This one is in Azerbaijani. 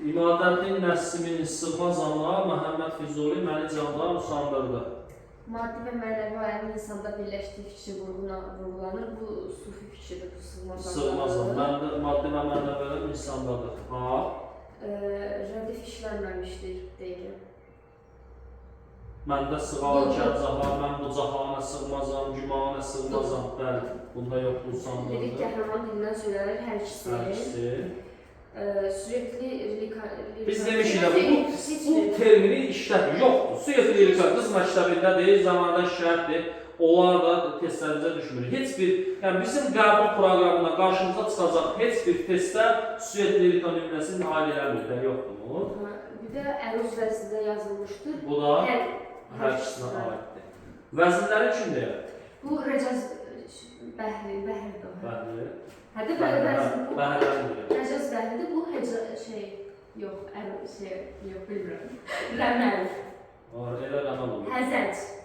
İmadəddin Nəslimin Sığmaz Ana, Məhəmməd Füzuli məni candan usandırdı. Maddi və mənəvi aləmin insanda birləşdiyi fikri vurgulanır. Bu sufi fikridir, bu Sığmaz Ana. Sığmaz Ana. Maddi və mənəvi aləm insandadır. Ha? Rədif işlənməmişdir, deyir. Məndə sığarkən cahan, mən bu cahana sığmazam, gümana sığmazam. Bəli, bunda yoxdur usandırdı. Lirik qəhrəman dilindən söylənir hər ikisi. Hər ikisi. Sürekli Biz demişik də bu termini işlədir, yoxdur. Sürekli lirika qız məktəbindədir, zamanda şərtdir. Onlar da testlərimizə düşmür. Heç bir, yəni bizim qəbul proqramına qarşımıza çıxacaq heç bir testdə sürekli lirika nümunəsini nail eləmir, yoxdur mu? Bir də əruz vəznində yazılmışdır. Bu da hər ikisinə aiddir. Vəzinləri kim deyir? Bu Rəcəz Bəhridir. Bəhri. Hədə belə vəzin bu. Bəhridir. Rəcəz Bəhridir, bu yox, bilmirəm. Rəməl. Elə rəməl olur. Həzəc.